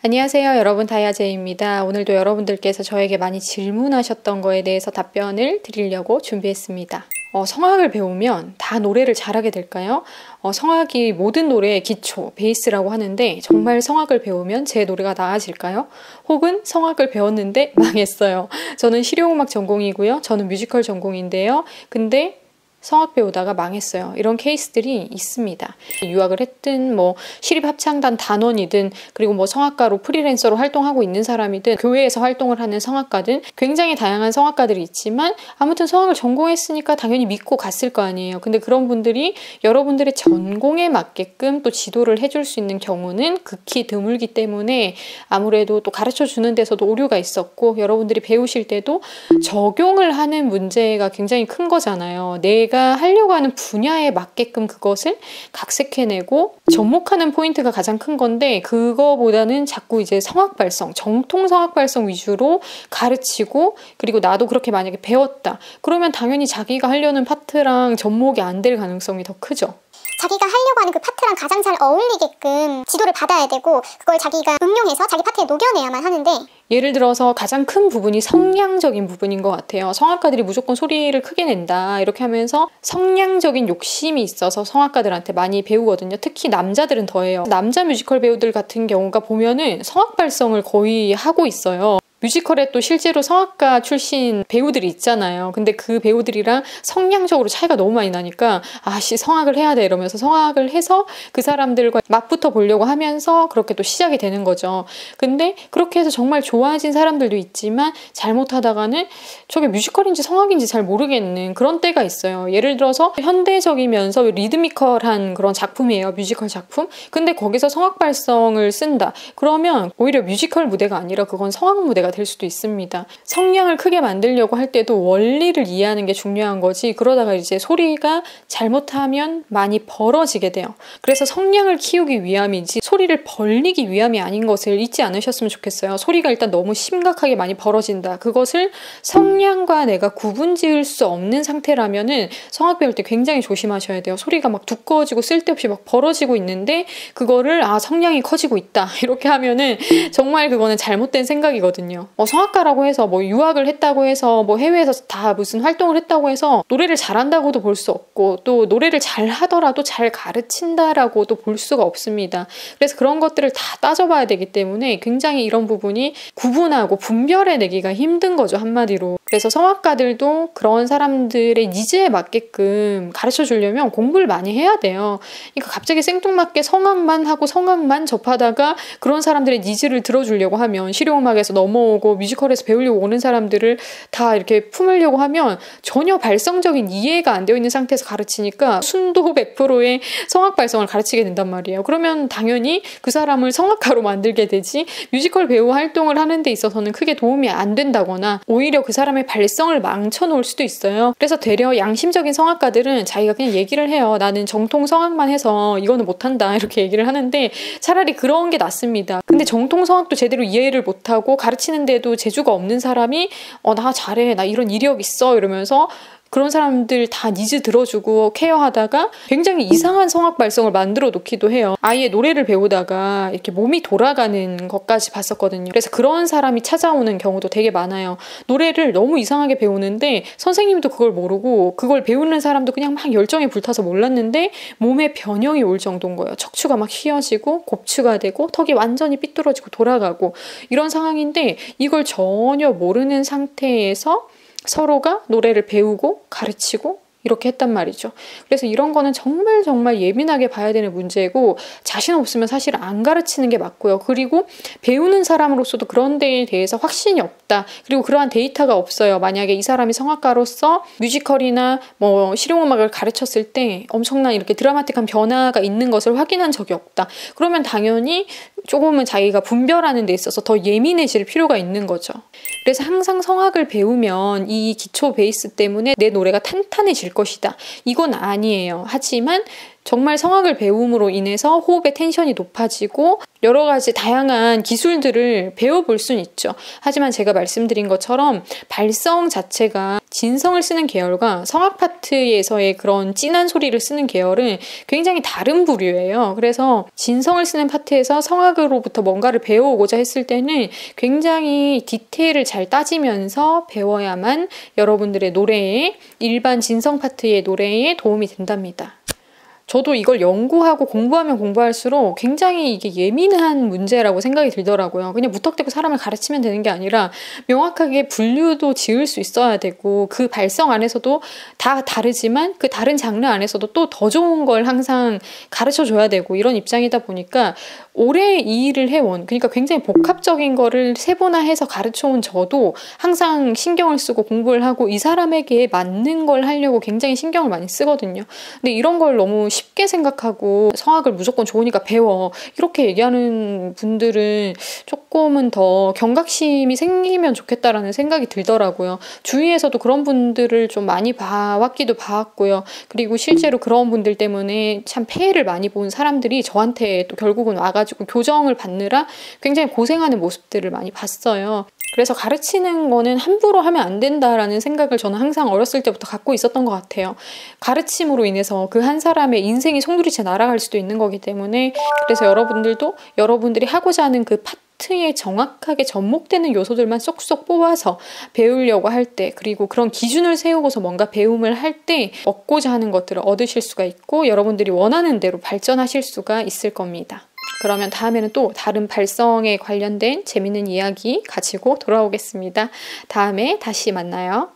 안녕하세요, 여러분. 다이아제이입니다. 오늘도 여러분들께서 저에게 많이 질문하셨던 거에 대해서 답변을 드리려고 준비했습니다. 성악을 배우면 다 노래를 잘하게 될까요? 성악이 모든 노래의 기초, 베이스라고 하는데 정말 성악을 배우면 제 노래가 나아질까요? 혹은 성악을 배웠는데 망했어요. 저는 실용음악 전공이고요. 저는 뮤지컬 전공인데요. 근데 성악 배우다가 망했어요. 이런 케이스들이 있습니다. 유학을 했든 시립합창단 단원이든 그리고 성악가로 프리랜서로 활동하고 있는 사람이든 교회에서 활동을 하는 성악가든 굉장히 다양한 성악가들이 있지만 아무튼 성악을 전공했으니까 당연히 믿고 갔을 거 아니에요. 근데 그런 분들이 여러분들의 전공에 맞게끔 또 지도를 해줄 수 있는 경우는 극히 드물기 때문에 아무래도 또 가르쳐 주는 데서도 오류가 있었고 여러분들이 배우실 때도 적용을 하는 문제가 굉장히 큰 거잖아요. 내가 하려고 하는 분야에 맞게끔 그것을 각색해내고 접목하는 포인트가 가장 큰 건데 그거보다는 자꾸 이제 성악 발성, 정통 성악 발성 위주로 가르치고 그리고 나도 그렇게 만약에 배웠다. 그러면 당연히 자기가 하려는 파트랑 접목이 안 될 가능성이 더 크죠. 자기가 하려고 하는 그 파트랑 가장 잘 어울리게끔 지도를 받아야 되고 그걸 자기가 응용해서 자기 파트에 녹여내야만 하는데 예를 들어서 가장 큰 부분이 성량적인 부분인 것 같아요. 성악가들이 무조건 소리를 크게 낸다 이렇게 하면서 성량적인 욕심이 있어서 성악가들한테 많이 배우거든요. 특히 남자들은 더해요. 남자 뮤지컬 배우들 같은 경우가 보면은 성악 발성을 거의 하고 있어요. 뮤지컬에 또 실제로 성악가 출신 배우들이 있잖아요. 근데 그 배우들이랑 성량적으로 차이가 너무 많이 나니까 성악을 해야 돼 이러면서 성악을 해서 그 사람들과 맞붙어 보려고 하면서 그렇게 또 시작이 되는 거죠. 근데 그렇게 해서 정말 좋아진 사람들도 있지만 잘못하다가는 저게 뮤지컬인지 성악인지 잘 모르겠는 그런 때가 있어요. 예를 들어서 현대적이면서 리드미컬한 그런 작품이에요. 뮤지컬 작품. 근데 거기서 성악 발성을 쓴다. 그러면 오히려 뮤지컬 무대가 아니라 그건 성악 무대가 될 수도 있습니다. 성량을 크게 만들려고 할 때도 원리를 이해하는 게 중요한 거지 그러다가 이제 소리가 잘못하면 많이 벌어지게 돼요. 그래서 성량을 키우기 위함이지 소리를 벌리기 위함이 아닌 것을 잊지 않으셨으면 좋겠어요. 소리가 일단 너무 심각하게 많이 벌어진다. 그것을 성량과 내가 구분 지을 수 없는 상태라면은 성악 배울 때 굉장히 조심하셔야 돼요. 소리가 막 두꺼워지고 쓸데없이 막 벌어지고 있는데 그거를 성량이 커지고 있다 이렇게 하면은 정말 그거는 잘못된 생각이거든요. 성악가라고 해서 유학을 했다고 해서 해외에서 다 무슨 활동을 했다고 해서 노래를 잘한다고도 볼 수 없고 또 노래를 잘 하더라도 잘 가르친다라고도 볼 수가 없습니다. 그래서 그런 것들을 다 따져봐야 되기 때문에 굉장히 이런 부분이 구분하고 분별해내기가 힘든 거죠, 한마디로. 그래서 성악가들도 그런 사람들의 니즈에 맞게끔 가르쳐 주려면 공부를 많이 해야 돼요. 그러니까 갑자기 생뚱맞게 성악만 하고 성악만 접하다가 그런 사람들의 니즈를 들어주려고 하면 실용음악에서 넘어오고 뮤지컬에서 배우려고 오는 사람들을 다 이렇게 품으려고 하면 전혀 발성적인 이해가 안 되어 있는 상태에서 가르치니까 순도 100%의 성악 발성을 가르치게 된단 말이에요. 그러면 당연히 그 사람을 성악가로 만들게 되지 뮤지컬 배우 활동을 하는 데 있어서는 크게 도움이 안 된다거나 오히려 그 사람의 발성을 망쳐놓을 수도 있어요. 그래서 되려 양심적인 성악가들은 자기가 그냥 얘기를 해요. 나는 정통 성악만 해서 이거는 못한다 이렇게 얘기를 하는데 차라리 그런 게 낫습니다. 근데 정통 성악도 제대로 이해를 못하고 가르치는데도 재주가 없는 사람이 나 잘해 나 이런 이력 있어 이러면서 그런 사람들 다 니즈 들어주고 케어하다가 굉장히 이상한 성악 발성을 만들어 놓기도 해요. 아예 노래를 배우다가 이렇게 몸이 돌아가는 것까지 봤었거든요. 그래서 그런 사람이 찾아오는 경우도 되게 많아요. 노래를 너무 이상하게 배우는데 선생님도 그걸 모르고 그걸 배우는 사람도 그냥 막 열정에 불타서 몰랐는데 몸에 변형이 올 정도인 거예요. 척추가 막 휘어지고 곱추가 되고 턱이 완전히 삐뚤어지고 돌아가고 이런 상황인데 이걸 전혀 모르는 상태에서 서로가 노래를 배우고 가르치고 이렇게 했단 말이죠. 그래서 이런 거는 정말 예민하게 봐야 되는 문제고 자신 없으면 사실 안 가르치는 게 맞고요. 그리고 배우는 사람으로서도 그런 데에 대해서 확신이 없다. 그리고 그러한 데이터가 없어요. 만약에 이 사람이 성악가로서 뮤지컬이나 실용음악을 가르쳤을 때 엄청난 이렇게 드라마틱한 변화가 있는 것을 확인한 적이 없다. 그러면 당연히 조금은 자기가 분별하는 데 있어서 더 예민해질 필요가 있는 거죠. 그래서 항상 성악을 배우면 이 기초 베이스 때문에 내 노래가 탄탄해질 것이다. 이건 아니에요. 하지만 정말 성악을 배움으로 인해서 호흡의 텐션이 높아지고 여러 가지 다양한 기술들을 배워볼 수는 있죠. 하지만 제가 말씀드린 것처럼 발성 자체가 진성을 쓰는 계열과 성악 파트에서의 그런 진한 소리를 쓰는 계열은 굉장히 다른 부류예요. 그래서 진성을 쓰는 파트에서 성악으로부터 뭔가를 배워오고자 했을 때는 굉장히 디테일을 잘 따지면서 배워야만 여러분들의 노래에, 일반 진성 파트의 노래에 도움이 된답니다. 저도 이걸 연구하고 공부하면 공부할수록 굉장히 이게 예민한 문제라고 생각이 들더라고요. 그냥 무턱대고 사람을 가르치면 되는 게 아니라 명확하게 분류도 지을 수 있어야 되고, 그 발성 안에서도 다 다르지만 그 다른 장르 안에서도 또 더 좋은 걸 항상 가르쳐줘야 되고, 이런 입장이다 보니까 오래 이 일을 해온, 그러니까 굉장히 복합적인 거를 세분화해서 가르쳐온 저도 항상 신경을 쓰고 공부를 하고 이 사람에게 맞는 걸 하려고 굉장히 신경을 많이 쓰거든요. 근데 이런 걸 너무 쉽게 생각하고 성악을 무조건 좋으니까 배워, 이렇게 얘기하는 분들은 조금은 더 경각심이 생기면 좋겠다라는 생각이 들더라고요. 주위에서도 그런 분들을 좀 많이 봐왔기도 봤고요. 그리고 실제로 그런 분들 때문에 참 폐해를 많이 본 사람들이 저한테 또 결국은 와가지고 교정을 받느라 굉장히 고생하는 모습들을 많이 봤어요. 그래서 가르치는 거는 함부로 하면 안 된다라는 생각을 저는 항상 어렸을 때부터 갖고 있었던 것 같아요. 가르침으로 인해서 그 한 사람의 인생이 송두리째 날아갈 수도 있는 거기 때문에, 그래서 여러분들도 여러분들이 하고자 하는 그 파트에 정확하게 접목되는 요소들만 쏙쏙 뽑아서 배우려고 할 때, 그리고 그런 기준을 세우고서 뭔가 배움을 할 때 얻고자 하는 것들을 얻으실 수가 있고 여러분들이 원하는 대로 발전하실 수가 있을 겁니다. 그러면 다음에는 또 다른 발성에 관련된 재밌는 이야기 가지고 돌아오겠습니다. 다음에 다시 만나요.